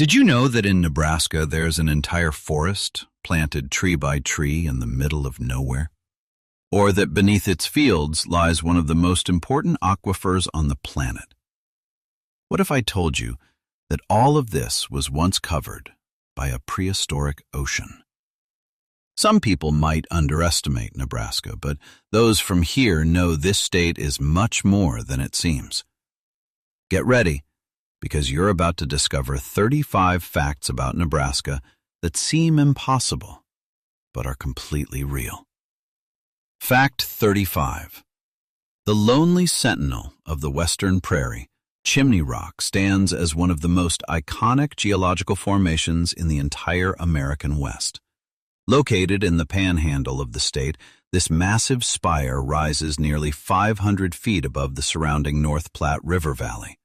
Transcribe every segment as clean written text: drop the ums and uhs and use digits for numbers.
Did you know that in Nebraska there's an entire forest planted tree by tree in the middle of nowhere? Or that beneath its fields lies one of the most important aquifers on the planet? What if I told you that all of this was once covered by a prehistoric ocean? Some people might underestimate Nebraska, but those from here know this state is much more than it seems. Get ready, because you're about to discover 35 facts about Nebraska that seem impossible, but are completely real. Fact 35. The lonely sentinel of the western prairie, Chimney Rock, stands as one of the most iconic geological formations in the entire American West. Located in the panhandle of the state, this massive spire rises nearly 500 feet above the surrounding North Platte River Valley.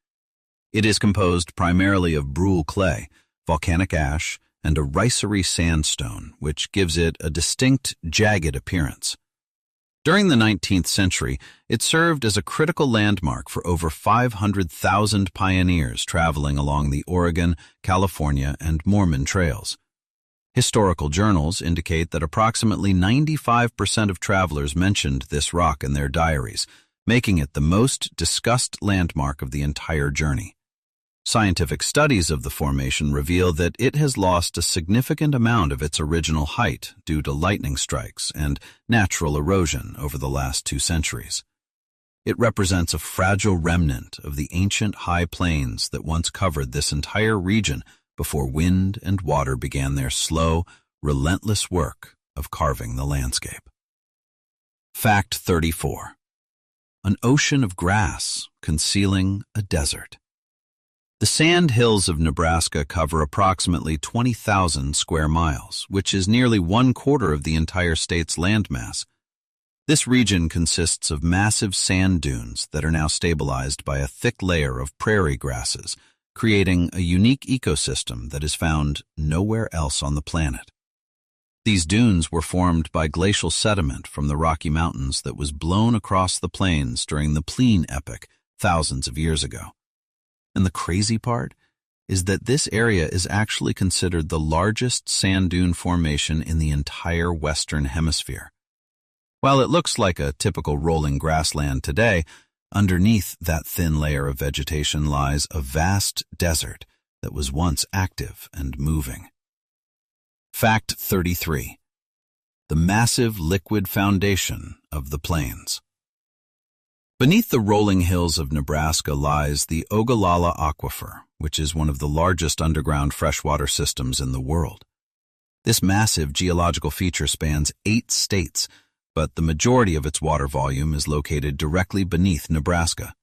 It is composed primarily of brule clay, volcanic ash, and a ricery sandstone, which gives it a distinct, jagged appearance. During the 19th century, it served as a critical landmark for over 500,000 pioneers traveling along the Oregon, California, and Mormon trails. Historical journals indicate that approximately 95% of travelers mentioned this rock in their diaries, making it the most discussed landmark of the entire journey. Scientific studies of the formation reveal that it has lost a significant amount of its original height due to lightning strikes and natural erosion over the last 2 centuries. It represents a fragile remnant of the ancient high plains that once covered this entire region before wind and water began their slow, relentless work of carving the landscape. Fact 34. An ocean of grass concealing a desert. The sand hills of Nebraska cover approximately 20,000 square miles, which is nearly 1/4 of the entire state's landmass. This region consists of massive sand dunes that are now stabilized by a thick layer of prairie grasses, creating a unique ecosystem that is found nowhere else on the planet. These dunes were formed by glacial sediment from the Rocky Mountains that was blown across the plains during the Pliene epoch thousands of years ago. And the crazy part is that this area is actually considered the largest sand dune formation in the entire Western Hemisphere. While it looks like a typical rolling grassland today, underneath that thin layer of vegetation lies a vast desert that was once active and moving. Fact 33. The massive liquid foundation of the plains. Beneath the rolling hills of Nebraska lies the Ogallala Aquifer, which is one of the largest underground freshwater systems in the world. This massive geological feature spans 8 states, but the majority of its water volume is located directly beneath Nebraska.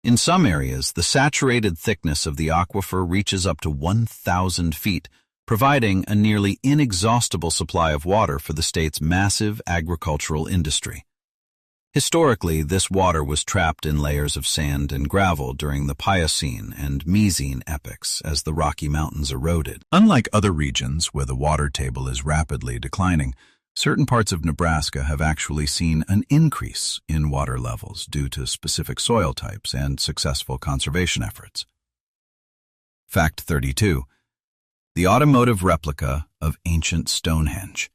In some areas, the saturated thickness of the aquifer reaches up to 1,000 feet, providing a nearly inexhaustible supply of water for the state's massive agricultural industry. Historically, this water was trapped in layers of sand and gravel during the Pliocene and Miocene epochs as the Rocky Mountains eroded. Unlike other regions where the water table is rapidly declining, certain parts of Nebraska have actually seen an increase in water levels due to specific soil types and successful conservation efforts. Fact 32. The automotive replica of ancient Stonehenge.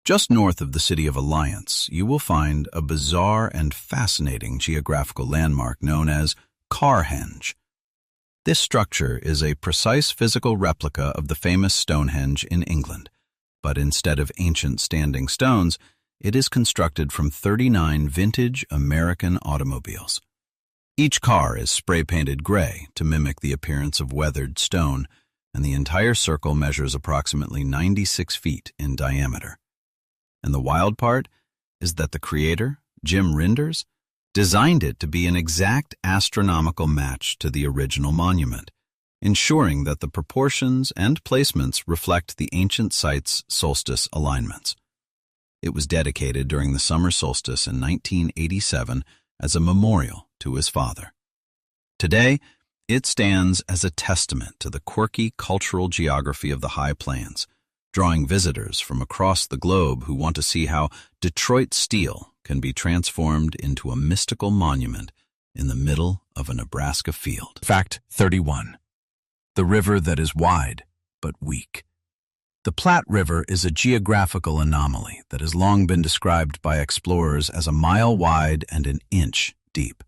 Just north of the city of Alliance, you will find a bizarre and fascinating geographical landmark known as Carhenge. This structure is a precise physical replica of the famous Stonehenge in England, but instead of ancient standing stones, it is constructed from 39 vintage American automobiles. Each car is spray-painted gray to mimic the appearance of weathered stone, and the entire circle measures approximately 96 feet in diameter. And the wild part is that the creator, Jim Rinders, designed it to be an exact astronomical match to the original monument, ensuring that the proportions and placements reflect the ancient site's solstice alignments. It was dedicated during the summer solstice in 1987 as a memorial to his father. Today, it stands as a testament to the quirky cultural geography of the High Plains, drawing visitors from across the globe who want to see how Detroit steel can be transformed into a mystical monument in the middle of a Nebraska field. Fact 31. the river that is wide but weak. The Platte River is a geographical anomaly that has long been described by explorers as a mile wide and an inch deep.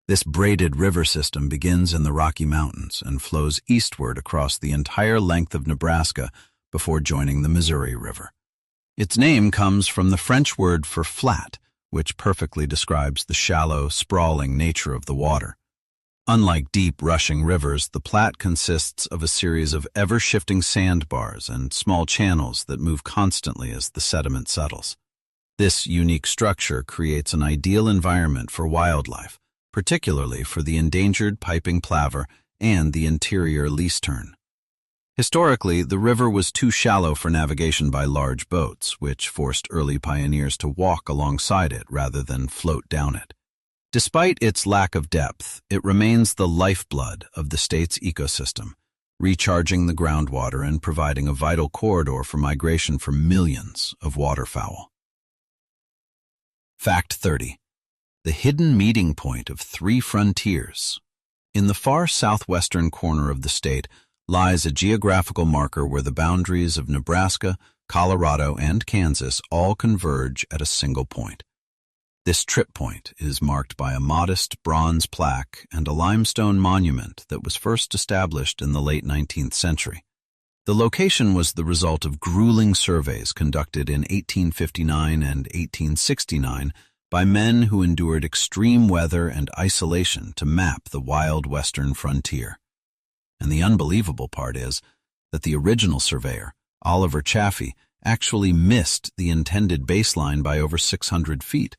This braided river system begins in the Rocky Mountains and flows eastward across the entire length of Nebraska before joining the Missouri River. Its name comes from the French word for flat, which perfectly describes the shallow, sprawling nature of the water. Unlike deep, rushing rivers, the Platte consists of a series of ever-shifting sandbars and small channels that move constantly as the sediment settles. This unique structure creates an ideal environment for wildlife, particularly for the endangered piping plover and the interior least tern. Historically, the river was too shallow for navigation by large boats, which forced early pioneers to walk alongside it rather than float down it. Despite its lack of depth, it remains the lifeblood of the state's ecosystem, recharging the groundwater and providing a vital corridor for migration for millions of waterfowl. Fact 30. The hidden meeting point of three frontiers. In the far southwestern corner of the state lies a geographical marker where the boundaries of Nebraska, Colorado, and Kansas all converge at a single point. This trip point is marked by a modest bronze plaque and a limestone monument that was first established in the late 19th century. The location was the result of grueling surveys conducted in 1859 and 1869 by men who endured extreme weather and isolation to map the wild western frontier. And the unbelievable part is that the original surveyor, Oliver Chaffee, actually missed the intended baseline by over 600 feet,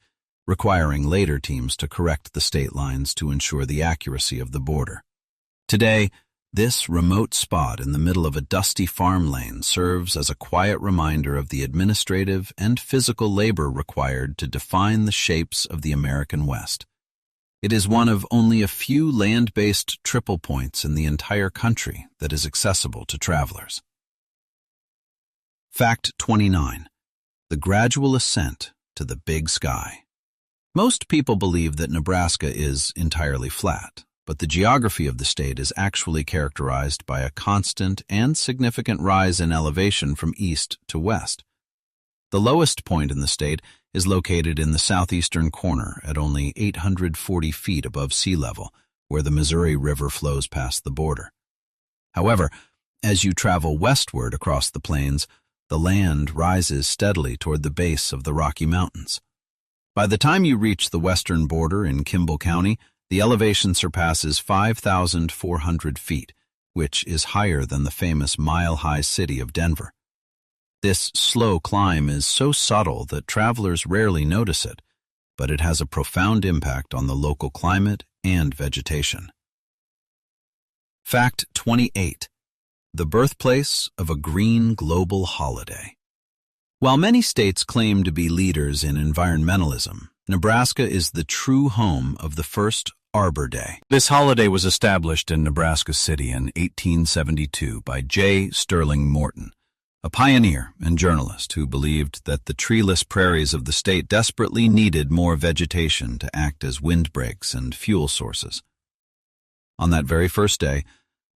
requiring later teams to correct the state lines to ensure the accuracy of the border. Today, this remote spot in the middle of a dusty farm lane serves as a quiet reminder of the administrative and physical labor required to define the shapes of the American West. It is one of only a few land-based triple points in the entire country that is accessible to travelers. Fact 29. The gradual ascent to the big sky. Most people believe that Nebraska is entirely flat, but the geography of the state is actually characterized by a constant and significant rise in elevation from east to west. The lowest point in the state is located in the southeastern corner at only 840 feet above sea level, where the Missouri River flows past the border. However, as you travel westward across the plains, the land rises steadily toward the base of the Rocky Mountains. By the time you reach the western border in Kimball County, the elevation surpasses 5,400 feet, which is higher than the famous mile-high city of Denver. This slow climb is so subtle that travelers rarely notice it, but it has a profound impact on the local climate and vegetation. Fact 28. The birthplace of a green global holiday. While many states claim to be leaders in environmentalism, Nebraska is the true home of the first Arbor Day. This holiday was established in Nebraska City in 1872 by J. Sterling Morton, a pioneer and journalist who believed that the treeless prairies of the state desperately needed more vegetation to act as windbreaks and fuel sources. On that very first day,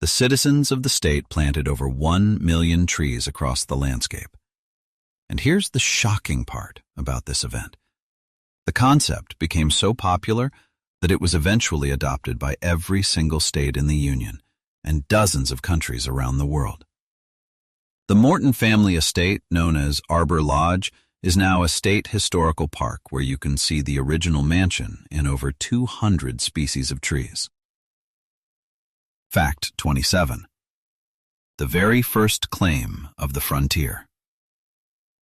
the citizens of the state planted over 1 million trees across the landscape. And here's the shocking part about this event. The concept became so popular that it was eventually adopted by every single state in the Union and dozens of countries around the world. The Morton family estate, known as Arbor Lodge, is now a state historical park where you can see the original mansion and over 200 species of trees. Fact 27. The very first claim of the frontier.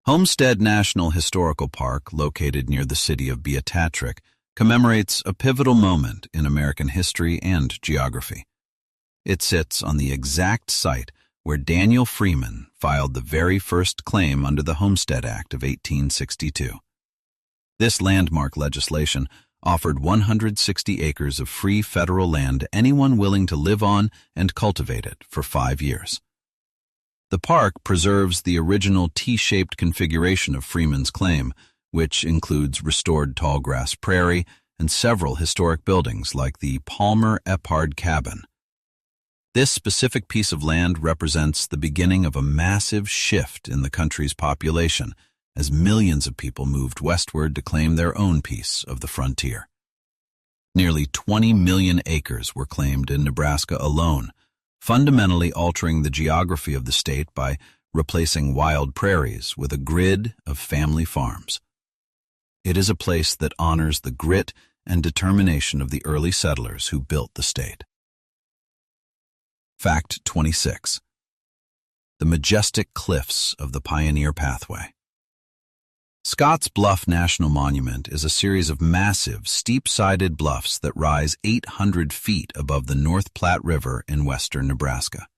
Homestead National Historical Park, located near the city of Beatatrick, commemorates a pivotal moment in American history and geography. It sits on the exact site where Daniel Freeman filed the very first claim under the Homestead Act of 1862. This landmark legislation offered 160 acres of free federal land to anyone willing to live on and cultivate it for 5 years. The park preserves the original T-shaped configuration of Freeman's claim, which includes restored tallgrass prairie and several historic buildings like the Palmer Eppard Cabin. This specific piece of land represents the beginning of a massive shift in the country's population as millions of people moved westward to claim their own piece of the frontier. Nearly 20 million acres were claimed in Nebraska alone, fundamentally altering the geography of the state by replacing wild prairies with a grid of family farms. It is a place that honors the grit and determination of the early settlers who built the state. Fact 26. The majestic cliffs of the Pioneer Pathway. Scotts Bluff National Monument is a series of massive, steep-sided bluffs that rise 800 feet above the North Platte River in western Nebraska.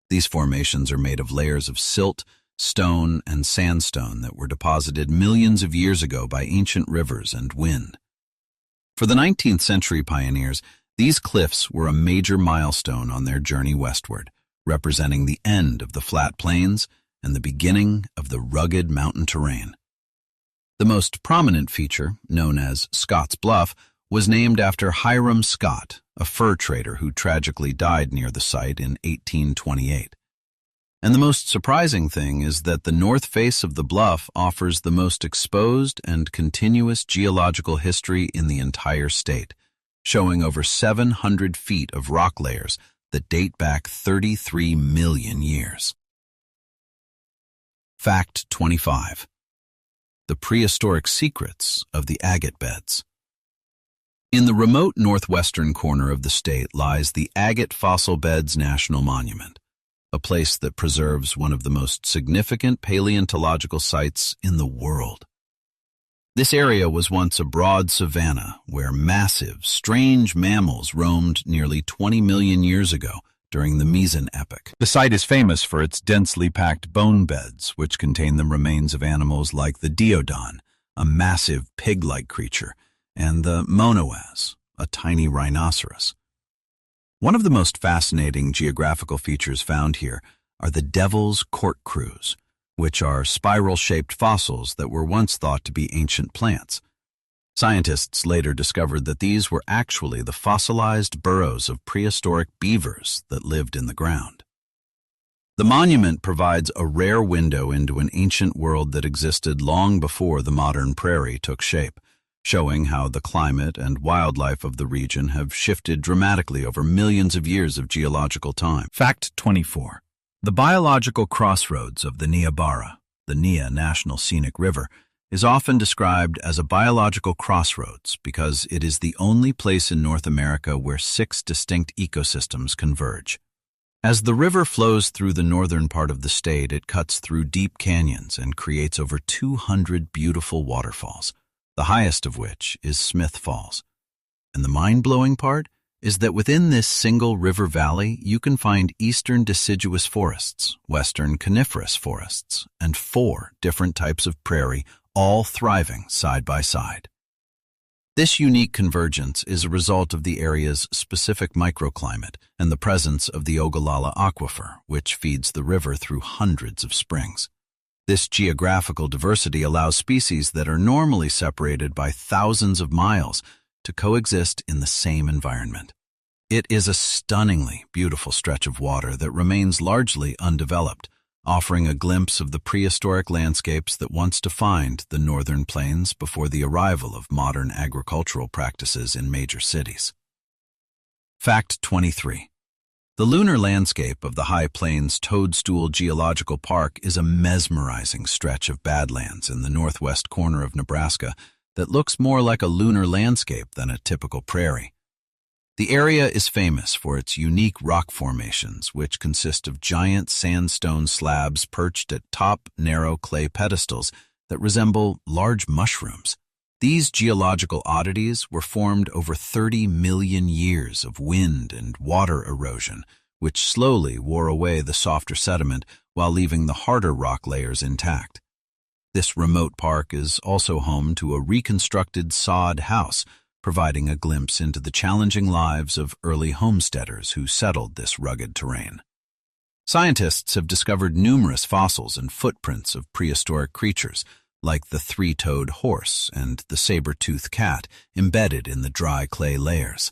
These formations are made of layers of silt, stone, and sandstone that were deposited millions of years ago by ancient rivers and wind. For the 19th century pioneers, these cliffs were a major milestone on their journey westward, representing the end of the flat plains and the beginning of the rugged mountain terrain. The most prominent feature, known as Scotts Bluff, was named after Hiram Scott, a fur trader who tragically died near the site in 1828. And the most surprising thing is that the north face of the bluff offers the most exposed and continuous geological history in the entire state, showing over 700 feet of rock layers that date back 33 million years. Fact 25. The prehistoric secrets of the agate beds. In the remote northwestern corner of the state lies the Agate Fossil Beds National Monument, a place that preserves one of the most significant paleontological sites in the world. This area was once a broad savanna where massive, strange mammals roamed nearly 20 million years ago during the Meson epoch. The site is famous for its densely packed bone beds, which contain the remains of animals like the Diodon, a massive pig-like creature, and the Monoas, a tiny rhinoceros. One of the most fascinating geographical features found here are the devil's corkscrews, which are spiral-shaped fossils that were once thought to be ancient plants. Scientists later discovered that these were actually the fossilized burrows of prehistoric beavers that lived in the ground. The monument provides a rare window into an ancient world that existed long before the modern prairie took shape, showing how the climate and wildlife of the region have shifted dramatically over millions of years of geological time. Fact 24. The biological crossroads of the Niobrara, the Nia National Scenic River, is often described as a biological crossroads because it is the only place in North America where 6 distinct ecosystems converge. As the river flows through the northern part of the state, it cuts through deep canyons and creates over 200 beautiful waterfalls, the highest of which is Smith Falls. And the mind-blowing part is that within this single river valley, you can find eastern deciduous forests, western coniferous forests, and 4 different types of prairie, all thriving side by side. This unique convergence is a result of the area's specific microclimate and the presence of the Ogallala aquifer, which feeds the river through hundreds of springs. This geographical diversity allows species that are normally separated by thousands of miles to coexist in the same environment. It is a stunningly beautiful stretch of water that remains largely undeveloped, offering a glimpse of the prehistoric landscapes that once defined the northern plains before the arrival of modern agricultural practices in major cities. Fact 23. The lunar landscape of the High Plains Toadstool Geological Park is a mesmerizing stretch of badlands in the northwest corner of Nebraska that looks more like a lunar landscape than a typical prairie. The area is famous for its unique rock formations, which consist of giant sandstone slabs perched at top, narrow clay pedestals that resemble large mushrooms. These geological oddities were formed over 30 million years of wind and water erosion, which slowly wore away the softer sediment while leaving the harder rock layers intact. This remote park is also home to a reconstructed sod house, providing a glimpse into the challenging lives of early homesteaders who settled this rugged terrain. Scientists have discovered numerous fossils and footprints of prehistoric creatures, like the 3-toed horse and the saber-toothed cat, embedded in the dry clay layers.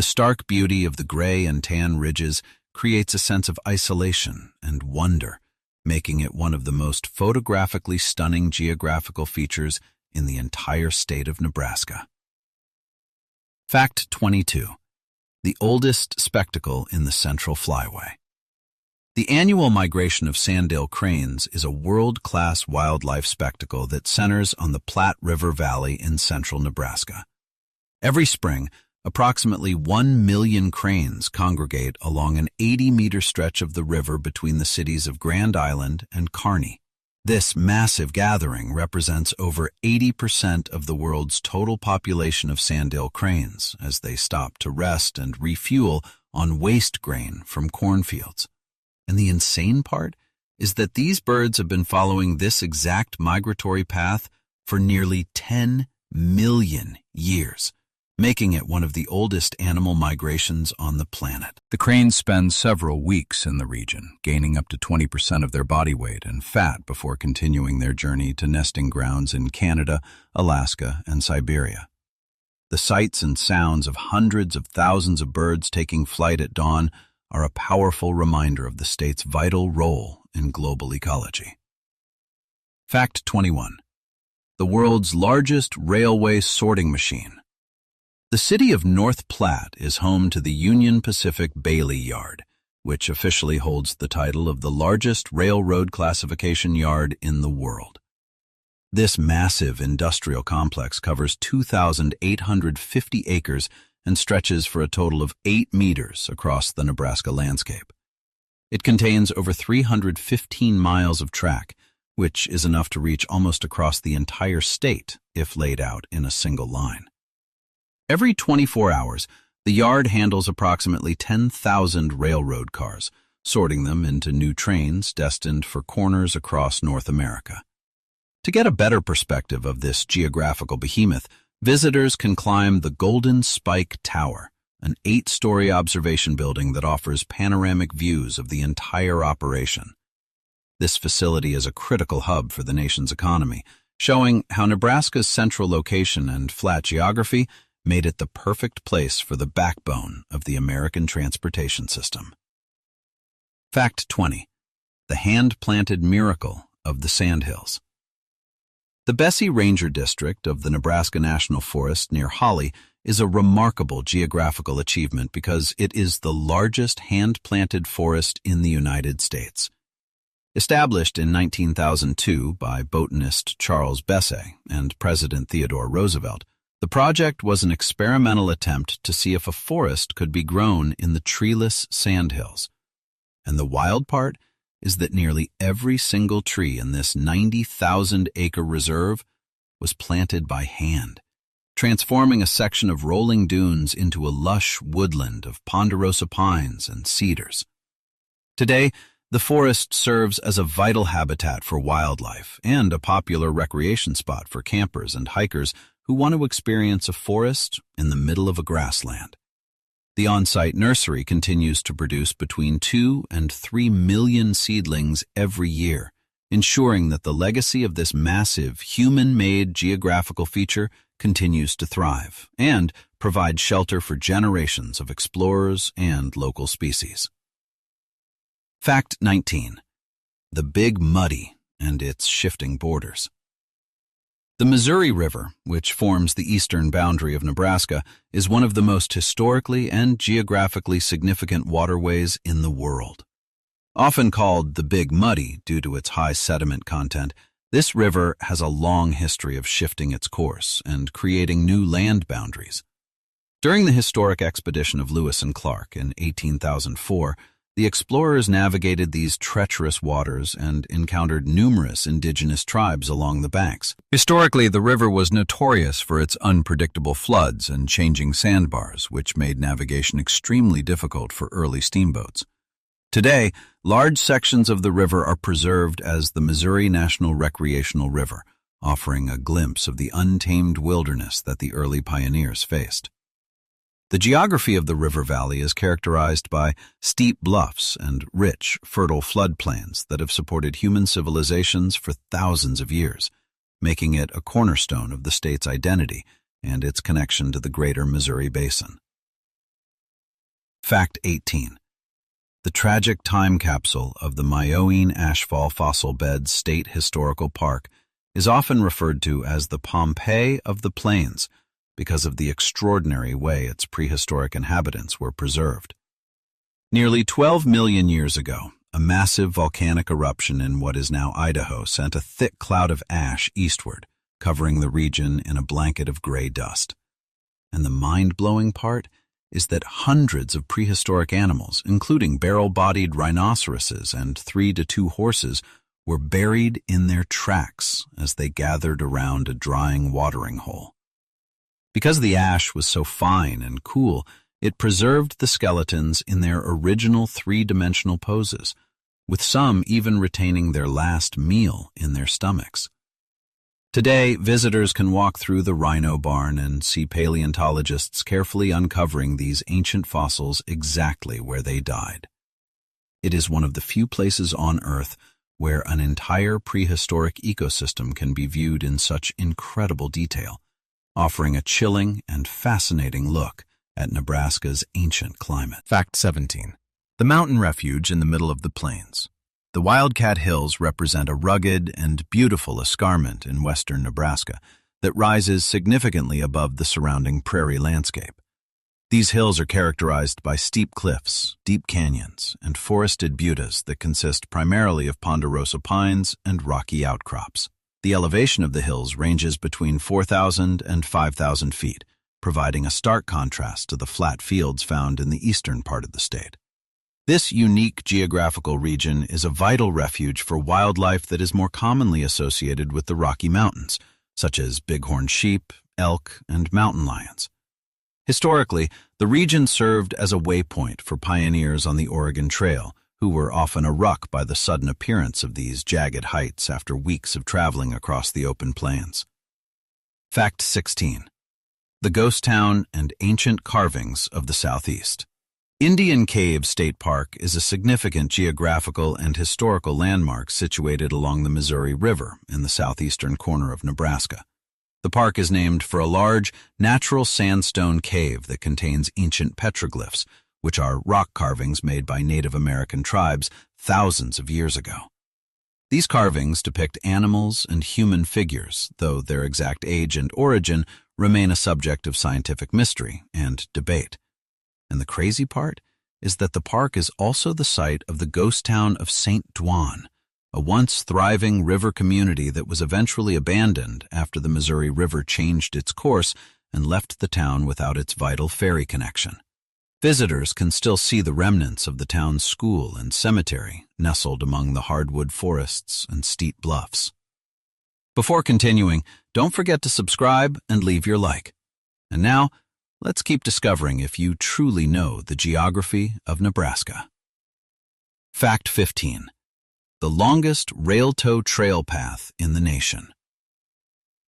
The stark beauty of the gray and tan ridges creates a sense of isolation and wonder, making it one of the most photographically stunning geographical features in the entire state of Nebraska. Fact 22. The oldest spectacle in the Central Flyway. The annual migration of sandhill cranes is a world-class wildlife spectacle that centers on the Platte River Valley in central Nebraska. Every spring, approximately 1 million cranes congregate along an 80-meter stretch of the river between the cities of Grand Island and Kearney. This massive gathering represents over 80% of the world's total population of sandhill cranes as they stop to rest and refuel on waste grain from cornfields. And the insane part is that these birds have been following this exact migratory path for nearly 10 million years, making it one of the oldest animal migrations on the planet. The cranes spend several weeks in the region, gaining up to 20% of their body weight and fat before continuing their journey to nesting grounds in Canada, Alaska, and Siberia. The sights and sounds of hundreds of thousands of birds taking flight at dawn are a powerful reminder of the state's vital role in global ecology. Fact 21. The world's largest railway sorting machine. The city of North Platte is home to the Union Pacific Bailey Yard, which officially holds the title of the largest railroad classification yard in the world. This massive industrial complex covers 2,850 acres and stretches for a total of 8 meters across the Nebraska landscape. It contains over 315 miles of track, which is enough to reach almost across the entire state if laid out in a single line. Every 24 hours, the yard handles approximately 10,000 railroad cars, sorting them into new trains destined for corners across North America. To get a better perspective of this geographical behemoth, visitors can climb the Golden Spike Tower, an 8-story observation building that offers panoramic views of the entire operation. This facility is a critical hub for the nation's economy, showing how Nebraska's central location and flat geography made it the perfect place for the backbone of the American transportation system. Fact 20. The hand-planted miracle of the Sandhills. The Bessie Ranger District of the Nebraska National Forest near Holly is a remarkable geographical achievement because it is the largest hand-planted forest in the United States. Established in 1902 by botanist Charles Bessie and President Theodore Roosevelt, the project was an experimental attempt to see if a forest could be grown in the treeless sandhills. And the wild part is that nearly every single tree in this 90,000-acre reserve was planted by hand, transforming a section of rolling dunes into a lush woodland of ponderosa pines and cedars. Today, the forest serves as a vital habitat for wildlife and a popular recreation spot for campers and hikers who want to experience a forest in the middle of a grassland. The on-site nursery continues to produce between 2 and 3 million seedlings every year, ensuring that the legacy of this massive, human-made geographical feature continues to thrive and provide shelter for generations of explorers and local species. Fact 19. The Big Muddy and its shifting borders. The Missouri River, which forms the eastern boundary of Nebraska, is one of the most historically and geographically significant waterways in the world. Often called the Big Muddy due to its high sediment content, this river has a long history of shifting its course and creating new land boundaries. During the historic expedition of Lewis and Clark in 1804, the explorers navigated these treacherous waters and encountered numerous indigenous tribes along the banks. Historically, the river was notorious for its unpredictable floods and changing sandbars, which made navigation extremely difficult for early steamboats. Today, large sections of the river are preserved as the Missouri National Recreational River, offering a glimpse of the untamed wilderness that the early pioneers faced. The geography of the river valley is characterized by steep bluffs and rich, fertile floodplains that have supported human civilizations for thousands of years, making it a cornerstone of the state's identity and its connection to the greater Missouri Basin. Fact 18. The tragic time capsule of the Myoene Ashfall Fossil Beds State Historical Park is often referred to as the Pompeii of the Plains because of the extraordinary way its prehistoric inhabitants were preserved. Nearly 12 million years ago, a massive volcanic eruption in what is now Idaho sent a thick cloud of ash eastward, covering the region in a blanket of gray dust. And the mind-blowing part is that hundreds of prehistoric animals, including barrel-bodied rhinoceroses and 3 to 2 horses, were buried in their tracks as they gathered around a drying watering hole. Because the ash was so fine and cool, it preserved the skeletons in their original 3-dimensional poses, with some even retaining their last meal in their stomachs. Today, visitors can walk through the rhino barn and see paleontologists carefully uncovering these ancient fossils exactly where they died. It is one of the few places on Earth where an entire prehistoric ecosystem can be viewed in such incredible detail, offering a chilling and fascinating look at Nebraska's ancient climate. Fact 17. The mountain refuge in the middle of the plains. The Wildcat Hills represent a rugged and beautiful escarpment in western Nebraska that rises significantly above the surrounding prairie landscape. These hills are characterized by steep cliffs, deep canyons, and forested buttes that consist primarily of ponderosa pines and rocky outcrops. The elevation of the hills ranges between 4,000 and 5,000 feet, providing a stark contrast to the flat fields found in the eastern part of the state. This unique geographical region is a vital refuge for wildlife that is more commonly associated with the Rocky Mountains, such as bighorn sheep, elk, and mountain lions. Historically, the region served as a waypoint for pioneers on the Oregon Trail, who were often struck by the sudden appearance of these jagged heights after weeks of traveling across the open plains. Fact 16. The Ghost Town and Ancient Carvings of the Southeast. Indian Cave State Park is a significant geographical and historical landmark situated along the Missouri River in the southeastern corner of Nebraska. The park is named for a large, natural sandstone cave that contains ancient petroglyphs, which are rock carvings made by Native American tribes thousands of years ago. These carvings depict animals and human figures, though their exact age and origin remain a subject of scientific mystery and debate. And the crazy part is that the park is also the site of the ghost town of St. Dwan, a once thriving river community that was eventually abandoned after the Missouri River changed its course and left the town without its vital ferry connection. Visitors can still see the remnants of the town's school and cemetery nestled among the hardwood forests and steep bluffs. Before continuing, don't forget to subscribe and leave your like. And now, let's keep discovering if you truly know the geography of Nebraska. Fact 15. The longest rail-tow trail path in the nation.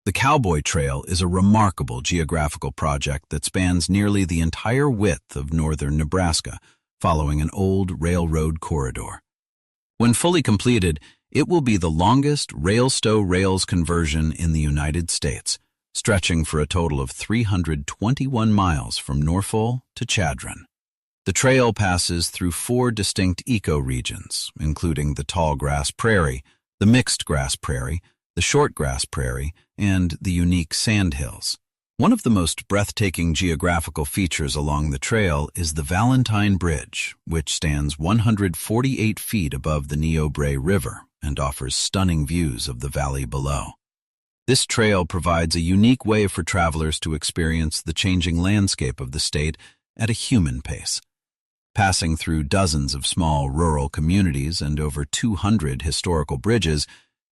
The Cowboy Trail is a remarkable geographical project that spans nearly the entire width of northern Nebraska, following an old railroad corridor. When fully completed, it will be the longest rail-stow-rails conversion in the United States, stretching for a total of 321 miles from Norfolk to Chadron. The trail passes through 4 distinct ecoregions, including the tall grass prairie, the mixed grass prairie, the short grass prairie, and the unique sand hills. One of the most breathtaking geographical features along the trail is the Valentine Bridge, which stands 148 feet above the Nebraska River and offers stunning views of the valley below. This trail provides a unique way for travelers to experience the changing landscape of the state at a human pace. Passing through dozens of small rural communities and over 200 historical bridges,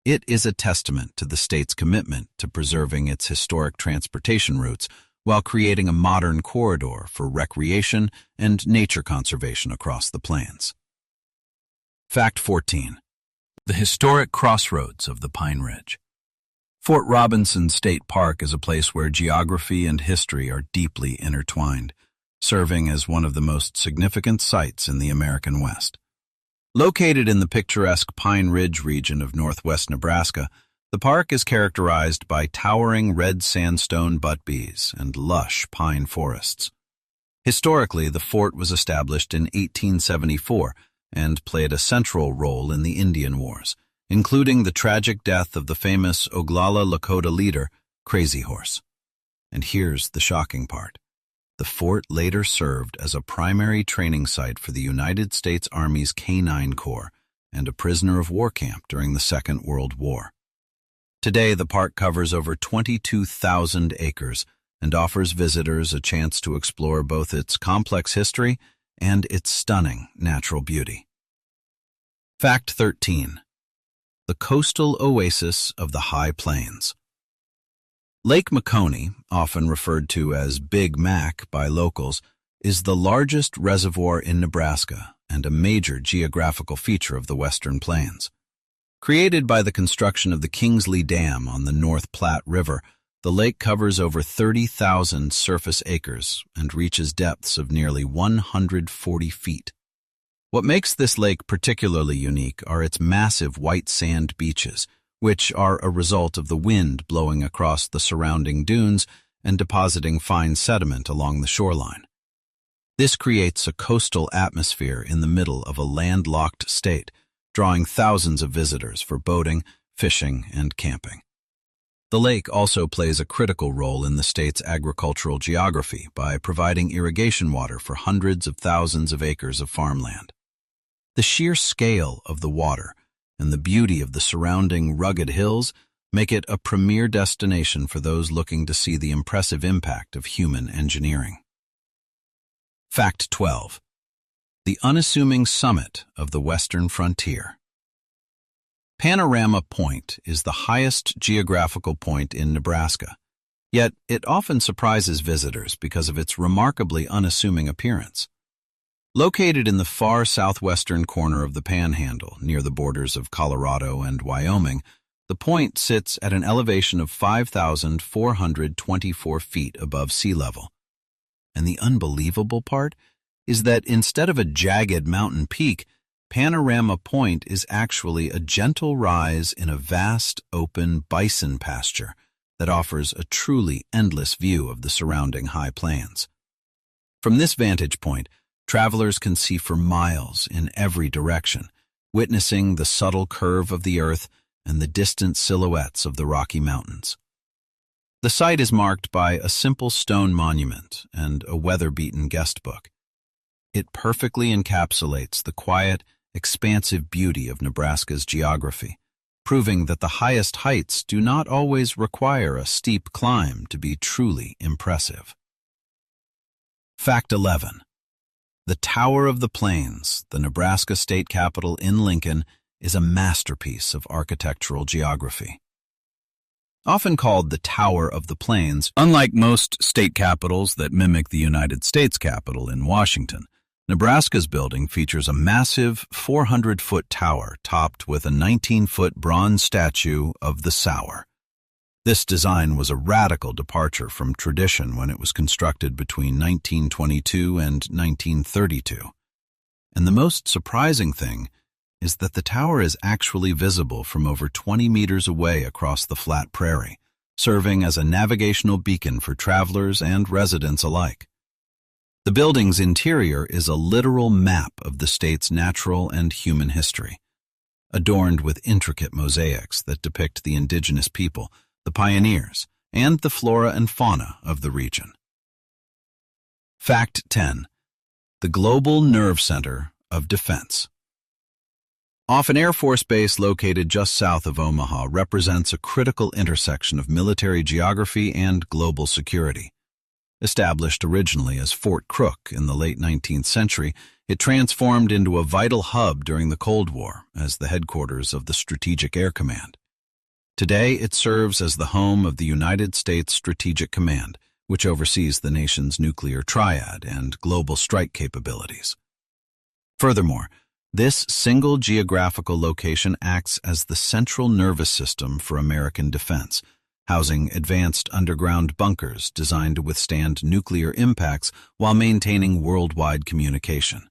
it is a testament to the state's commitment to preserving its historic transportation routes while creating a modern corridor for recreation and nature conservation across the plains. Fact 14. The historic crossroads of the Pine Ridge. Fort Robinson State Park is a place where geography and history are deeply intertwined, serving as one of the most significant sites in the American West. Located in the picturesque Pine Ridge region of northwest Nebraska, the park is characterized by towering red sandstone butte-bees and lush pine forests. Historically, the fort was established in 1874 and played a central role in the Indian Wars, including the tragic death of the famous Oglala Lakota leader, Crazy Horse. And here's the shocking part. The fort later served as a primary training site for the United States Army's K-9 Corps and a prisoner of war camp during the Second World War. Today, the park covers over 22,000 acres and offers visitors a chance to explore both its complex history and its stunning natural beauty. Fact 13. The coastal oasis of the High Plains. Lake McConey, often referred to as Big Mac by locals, is the largest reservoir in Nebraska and a major geographical feature of the Western Plains. Created by the construction of the Kingsley Dam on the North Platte River, the lake covers over 30,000 surface acres and reaches depths of nearly 140 feet. What makes this lake particularly unique are its massive white sand beaches, which are a result of the wind blowing across the surrounding dunes and depositing fine sediment along the shoreline. This creates a coastal atmosphere in the middle of a landlocked state, drawing thousands of visitors for boating, fishing, and camping. The lake also plays a critical role in the state's agricultural geography by providing irrigation water for hundreds of thousands of acres of farmland. The sheer scale of the water and the beauty of the surrounding rugged hills make it a premier destination for those looking to see the impressive impact of human engineering. Fact 12. The unassuming summit of the western frontier. Panorama Point is the highest geographical point in Nebraska, yet it often surprises visitors because of its remarkably unassuming appearance. Located in the far southwestern corner of the Panhandle, near the borders of Colorado and Wyoming, the point sits at an elevation of 5,424 feet above sea level. And the unbelievable part is that instead of a jagged mountain peak, Panorama Point is actually a gentle rise in a vast, open bison pasture that offers a truly endless view of the surrounding high plains. From this vantage point, travelers can see for miles in every direction, witnessing the subtle curve of the earth and the distant silhouettes of the Rocky Mountains. The site is marked by a simple stone monument and a weather-beaten guest book. It perfectly encapsulates the quiet, expansive beauty of Nebraska's geography, proving that the highest heights do not always require a steep climb to be truly impressive. Fact 11. The Tower of the Plains, the Nebraska state capital in Lincoln, is a masterpiece of architectural geography. Often called the Tower of the Plains, unlike most state capitals that mimic the United States Capitol in Washington, Nebraska's building features a massive 400-foot tower topped with a 19-foot bronze statue of the Sower. This design was a radical departure from tradition when it was constructed between 1922 and 1932. And the most surprising thing is that the tower is actually visible from over 20 meters away across the flat prairie, serving as a navigational beacon for travelers and residents alike. The building's interior is a literal map of the state's natural and human history, adorned with intricate mosaics that depict the indigenous people, the pioneers, and the flora and fauna of the region. Fact 10. The Global Nerve Center of Defense. Often Air Force Base located just south of Omaha represents a critical intersection of military geography and global security. Established originally as Fort Crook in the late 19th century, it transformed into a vital hub during the Cold War as the headquarters of the Strategic Air Command. Today, it serves as the home of the United States Strategic Command, which oversees the nation's nuclear triad and global strike capabilities. Furthermore, this single geographical location acts as the central nervous system for American defense, housing advanced underground bunkers designed to withstand nuclear impacts while maintaining worldwide communication.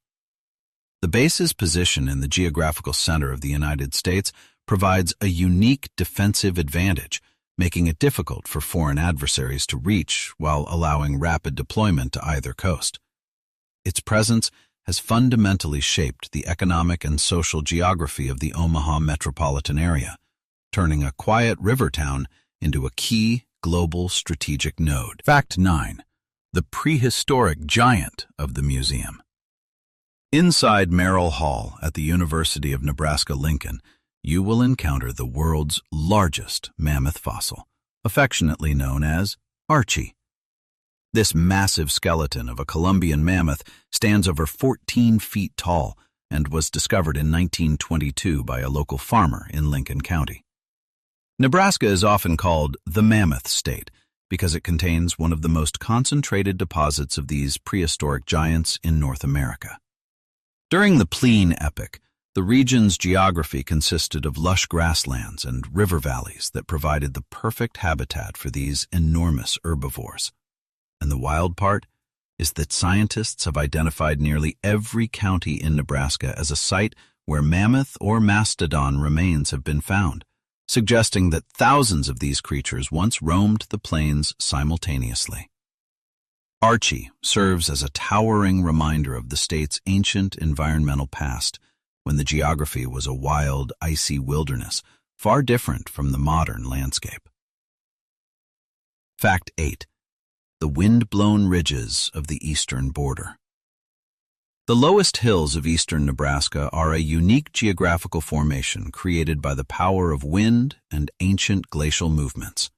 The base's position in the geographical center of the United States provides a unique defensive advantage, making it difficult for foreign adversaries to reach while allowing rapid deployment to either coast. Its presence has fundamentally shaped the economic and social geography of the Omaha metropolitan area, turning a quiet river town into a key global strategic node. Fact 9. The prehistoric giant of the museum. Inside Merrill Hall at the University of Nebraska-Lincoln, you will encounter the world's largest mammoth fossil, affectionately known as Archie. This massive skeleton of a Columbian mammoth stands over 14 feet tall and was discovered in 1922 by a local farmer in Lincoln County. Nebraska is often called the Mammoth State because it contains one of the most concentrated deposits of these prehistoric giants in North America. During the Pliene epoch, the region's geography consisted of lush grasslands and river valleys that provided the perfect habitat for these enormous herbivores. And the wild part is that scientists have identified nearly every county in Nebraska as a site where mammoth or mastodon remains have been found, suggesting that thousands of these creatures once roamed the plains simultaneously. Archie serves as a towering reminder of the state's ancient environmental past, when the geography was a wild, icy wilderness, far different from the modern landscape. Fact 8. The wind-blown ridges of the eastern border. The lowest hills of eastern Nebraska are a unique geographical formation created by the power of wind and ancient glacial movements.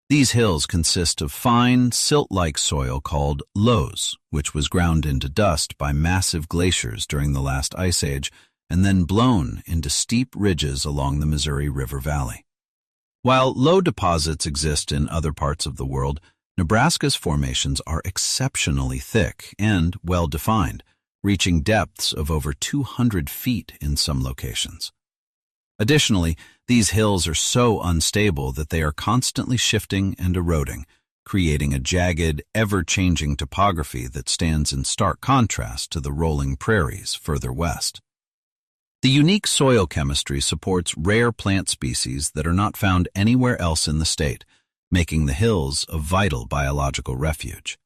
These hills consist of fine, silt-like soil called loess, which was ground into dust by massive glaciers during the last ice age and then blown into steep ridges along the Missouri River Valley. While low deposits exist in other parts of the world, Nebraska's formations are exceptionally thick and well-defined, reaching depths of over 200 feet in some locations. Additionally, these hills are so unstable that they are constantly shifting and eroding, creating a jagged, ever-changing topography that stands in stark contrast to the rolling prairies further west. The unique soil chemistry supports rare plant species that are not found anywhere else in the state, making the hills a vital biological refuge.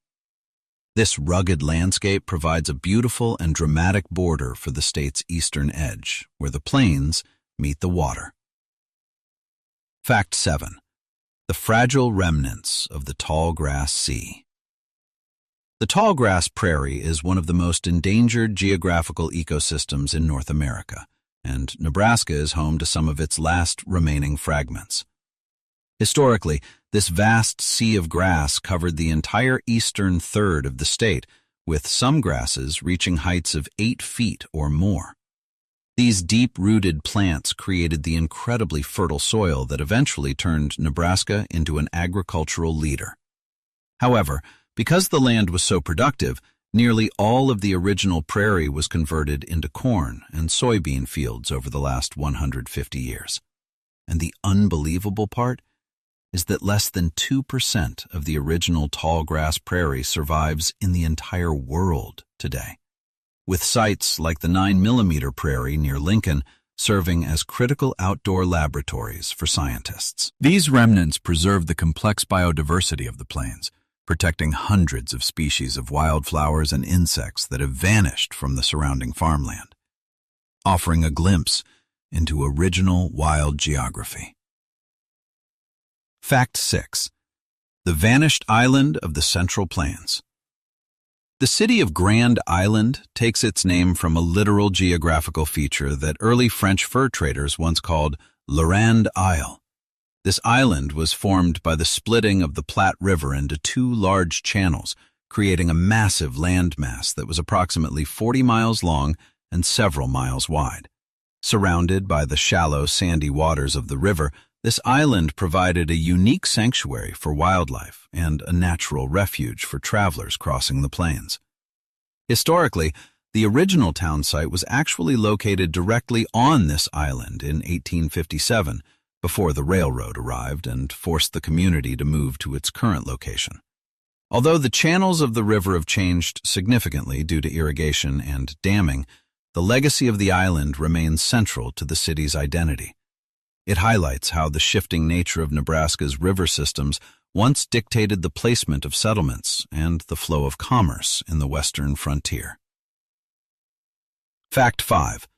This rugged landscape provides a beautiful and dramatic border for the state's eastern edge, where the plains meet the water. Fact 7. The fragile remnants of the tallgrass sea. The tallgrass prairie is one of the most endangered geographical ecosystems in North America, and Nebraska is home to some of its last remaining fragments. Historically, this vast sea of grass covered the entire eastern third of the state, with some grasses reaching heights of 8 feet or more. These deep-rooted plants created the incredibly fertile soil that eventually turned Nebraska into an agricultural leader. However, because the land was so productive, nearly all of the original prairie was converted into corn and soybean fields over the last 150 years. And the unbelievable part is that less than 2% of the original tallgrass prairie survives in the entire world today, with sites like the 9mm prairie near Lincoln serving as critical outdoor laboratories for scientists. These remnants preserve the complex biodiversity of the plains, protecting hundreds of species of wildflowers and insects that have vanished from the surrounding farmland, offering a glimpse into original wild geography. Fact 6. The vanished island of the Central Plains. The city of Grand Island takes its name from a literal geographical feature that early French fur traders once called La Grande Isle. This island was formed by the splitting of the Platte River into two large channels, creating a massive landmass that was approximately 40 miles long and several miles wide. Surrounded by the shallow, sandy waters of the river, this island provided a unique sanctuary for wildlife and a natural refuge for travelers crossing the plains. Historically, the original town site was actually located directly on this island in 1857, before the railroad arrived and forced the community to move to its current location. Although the channels of the river have changed significantly due to irrigation and damming, the legacy of the island remains central to the city's identity. It highlights how the shifting nature of Nebraska's river systems once dictated the placement of settlements and the flow of commerce in the western frontier. Fact 5.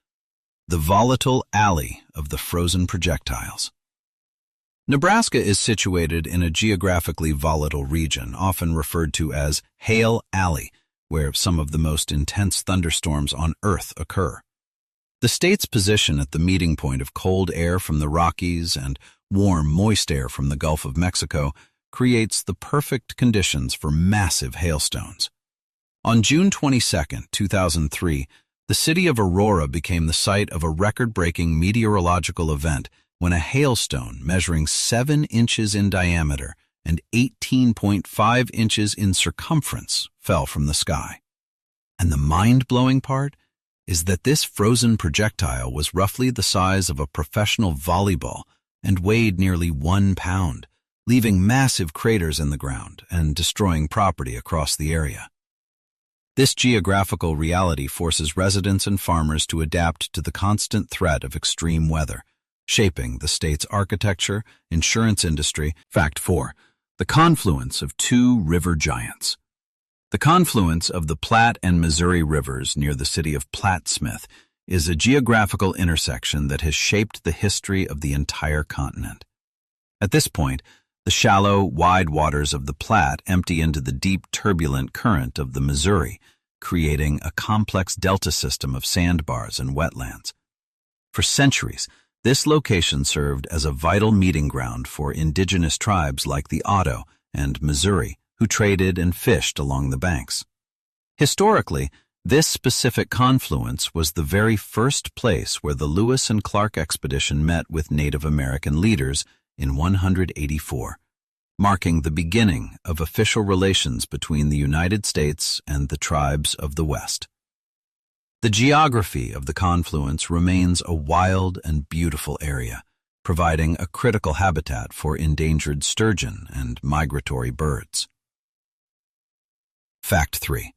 The volatile alley of the frozen projectiles. Nebraska is situated in a geographically volatile region, often referred to as Hail Alley, where some of the most intense thunderstorms on Earth occur. The state's position at the meeting point of cold air from the Rockies and warm, moist air from the Gulf of Mexico creates the perfect conditions for massive hailstones. On June 22, 2003, the city of Aurora became the site of a record-breaking meteorological event when a hailstone measuring 7 inches in diameter and 18.5 inches in circumference fell from the sky. And the mind-blowing part is that this frozen projectile was roughly the size of a professional volleyball and weighed nearly 1 pound, leaving massive craters in the ground and destroying property across the area. This geographical reality forces residents and farmers to adapt to the constant threat of extreme weather, shaping the state's architecture, insurance industry. Fact 4. The confluence of 2 river giants. The confluence of the Platte and Missouri rivers near the city of Plattsmouth is a geographical intersection that has shaped the history of the entire continent. At this point, the shallow, wide waters of the Platte empty into the deep, turbulent current of the Missouri, creating a complex delta system of sandbars and wetlands. For centuries, this location served as a vital meeting ground for indigenous tribes like the Oto and Missouri, who traded and fished along the banks. Historically, this specific confluence was the very first place where the Lewis and Clark expedition met with Native American leaders in 184, marking the beginning of official relations between the United States and the tribes of the West. The geography of the confluence remains a wild and beautiful area, providing a critical habitat for endangered sturgeon and migratory birds. Fact 3.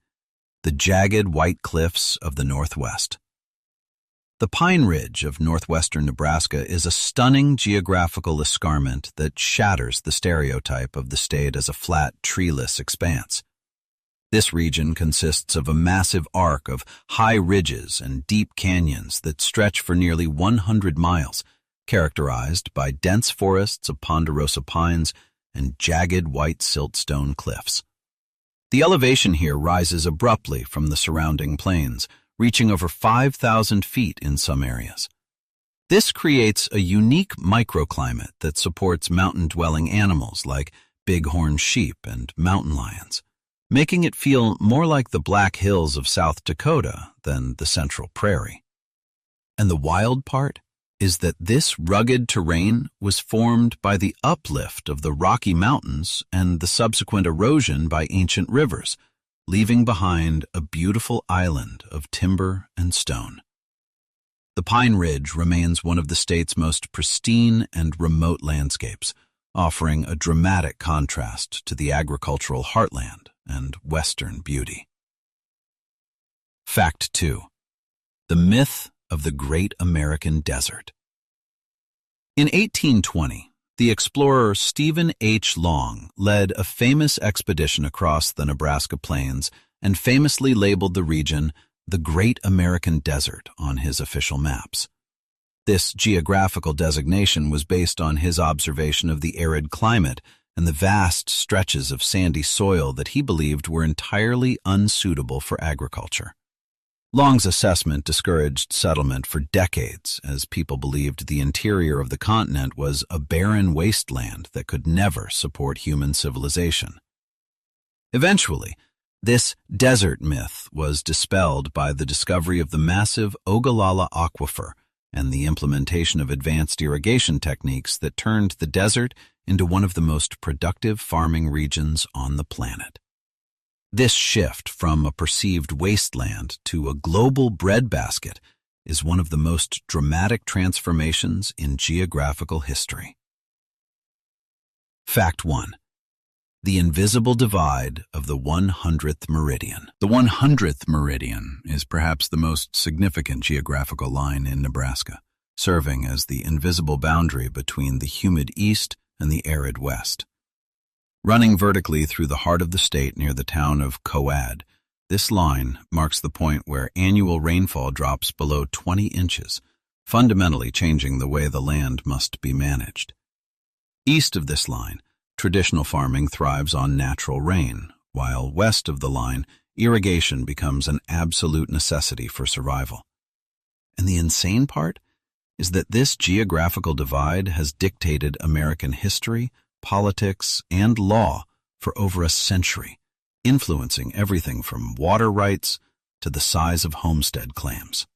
The jagged white cliffs of the Northwest. The Pine Ridge of northwestern Nebraska is a stunning geographical escarpment that shatters the stereotype of the state as a flat, treeless expanse. This region consists of a massive arc of high ridges and deep canyons that stretch for nearly 100 miles, characterized by dense forests of ponderosa pines and jagged white siltstone cliffs. The elevation here rises abruptly from the surrounding plains, reaching over 5,000 feet in some areas. This creates a unique microclimate that supports mountain-dwelling animals like bighorn sheep and mountain lions, making it feel more like the Black Hills of South Dakota than the Central Prairie. And the wild part is that this rugged terrain was formed by the uplift of the Rocky Mountains and the subsequent erosion by ancient rivers, leaving behind a beautiful island of timber and stone. The Pine Ridge remains one of the state's most pristine and remote landscapes, offering a dramatic contrast to the agricultural heartland and western beauty. Fact 2. The myth of the Great American Desert. In 1820, the explorer Stephen H. Long led a famous expedition across the Nebraska plains and famously labeled the region the Great American Desert on his official maps. This geographical designation was based on his observation of the arid climate and the vast stretches of sandy soil that he believed were entirely unsuitable for agriculture. Long's assessment discouraged settlement for decades, as people believed the interior of the continent was a barren wasteland that could never support human civilization. Eventually, this desert myth was dispelled by the discovery of the massive Ogallala aquifer and the implementation of advanced irrigation techniques that turned the desert into one of the most productive farming regions on the planet. This shift from a perceived wasteland to a global breadbasket is one of the most dramatic transformations in geographical history. Fact 1. The invisible divide of the 100th meridian. The 100th meridian is perhaps the most significant geographical line in Nebraska, serving as the invisible boundary between the humid east and the arid west. Running vertically through the heart of the state near the town of Coad, this line marks the point where annual rainfall drops below 20 inches, fundamentally changing the way the land must be managed. East of this line, traditional farming thrives on natural rain, while west of the line, irrigation becomes an absolute necessity for survival. And the insane part is that this geographical divide has dictated American history, politics, and law for over a century, influencing everything from water rights to the size of homestead claims.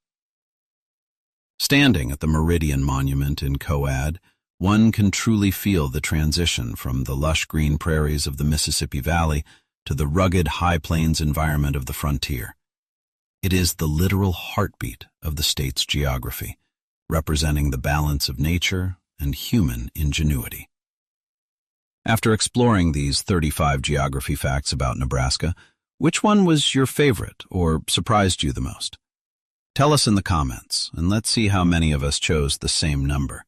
Standing at the Meridian Monument in Coad, one can truly feel the transition from the lush green prairies of the Mississippi Valley to the rugged high plains environment of the frontier. It is the literal heartbeat of the state's geography, representing the balance of nature and human ingenuity. After exploring these 35 geography facts about Nebraska, which one was your favorite or surprised you the most? Tell us in the comments, and let's see how many of us chose the same number.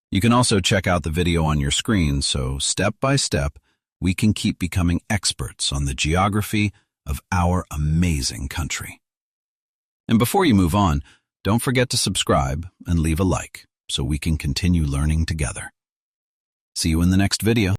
You can also check out the video on your screen so, step by step, we can keep becoming experts on the geography of our amazing country. And before you move on, don't forget to subscribe and leave a like so we can continue learning together. See you in the next video.